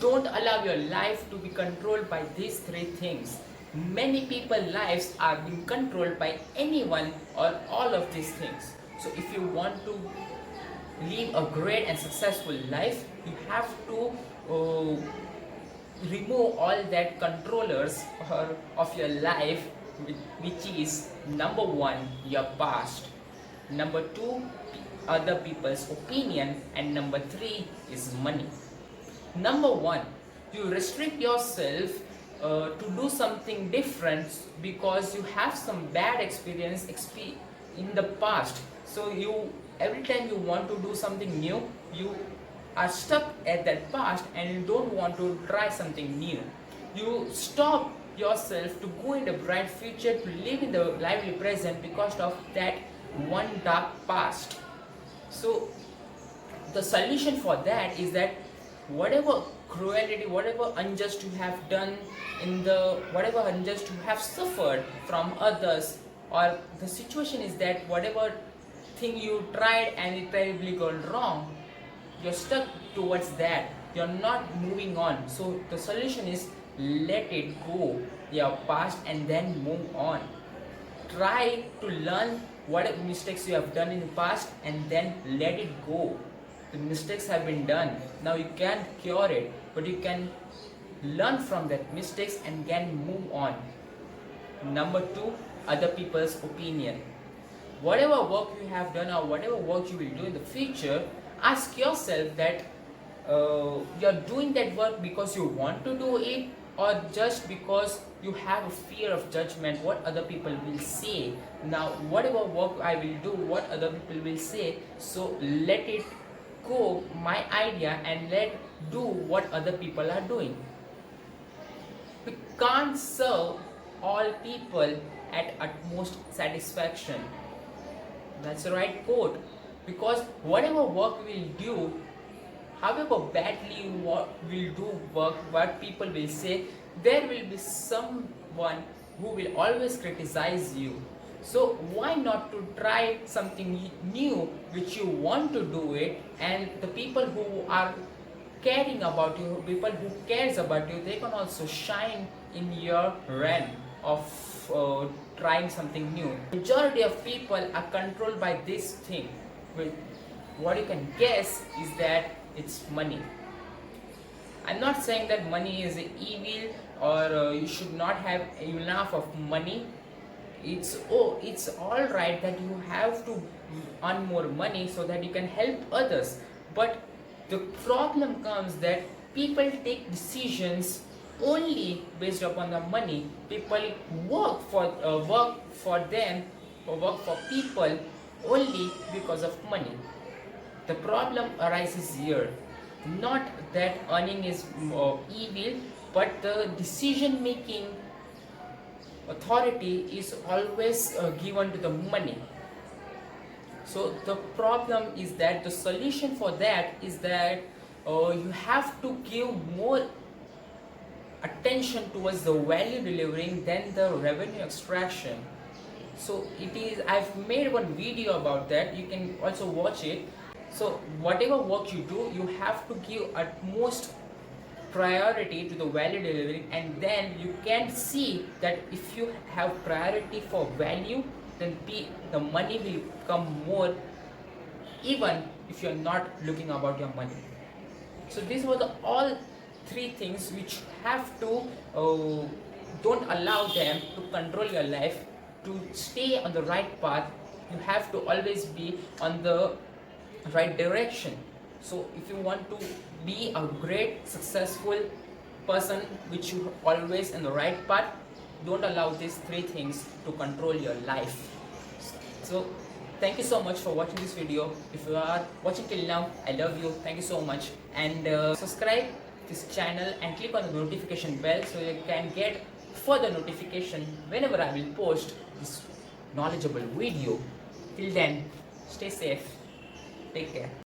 Don't allow your life to be controlled by these three things. Many people's lives are being controlled by anyone or all of these things. So if you want to live a great and successful life, you have to remove all that controllers of your life, which is number one, your past, number two, other people's opinion, and number three is money. Number one, you restrict yourself to do something different because you have some bad experience in the past. So you, every time you want to do something new, you are stuck at that past and you don't want to try something new. You stop yourself to go in the bright future, to live in the lively present because of that one dark past. So the solution for that is that whatever cruelty, whatever unjust you have done whatever unjust you have suffered from others, or the situation is that whatever thing you tried and it terribly gone wrong, you're stuck towards that, you're not moving on. So the solution is let it go, your past, and then move on. Try to learn what mistakes you have done in the past and then let it go. The mistakes have been done, now you can't cure it, but you can learn from that mistakes and can move on. Number two, other people's opinion. Whatever work you have done or whatever work you will do in the future, ask yourself that you're doing that work because you want to do it, or just because you have a fear of judgment, what other people will say. Now whatever work I will do, what other people will say, so let it go, my idea, and let do what other people are doing. We can't serve all people at utmost satisfaction. That's the right quote. Because whatever work we'll do, however badly we'll do work, what people will say, there will be someone who will always criticize you. So why not to try something new which you want to do it, and the people who are caring about you, people who cares about you, they can also shine in your realm of trying something new. Majority of people are controlled by this thing. What you can guess is that it's money. I'm not saying that money is evil or you should not have enough of money. It's all right that you have to earn more money so that you can help others, but the problem comes that people take decisions only based upon the money. People work for them or work for people only because of money. The problem arises here, not that earning is evil, but the decision making authority is always given to the money. So the problem is that the solution for that is that you have to give more attention towards the value delivering than the revenue extraction. So I've made one video about that, you can also watch it. So whatever work you do, you have to give utmost priority to the value delivering, and then you can see that if you have priority for value, then the money will come more, even if you're not looking about your money. So these were all three things which have to don't allow them to control your life. To stay on the right path, you have to always be on the right direction. So if you want to be a great successful person, which you always in the right path, don't allow these three things to control your life. So thank you so much for watching this video. If you are watching till now, I love you, thank you so much, and subscribe this channel and click on the notification bell so you can get further notification whenever I will post this knowledgeable video. Till then, stay safe, take care.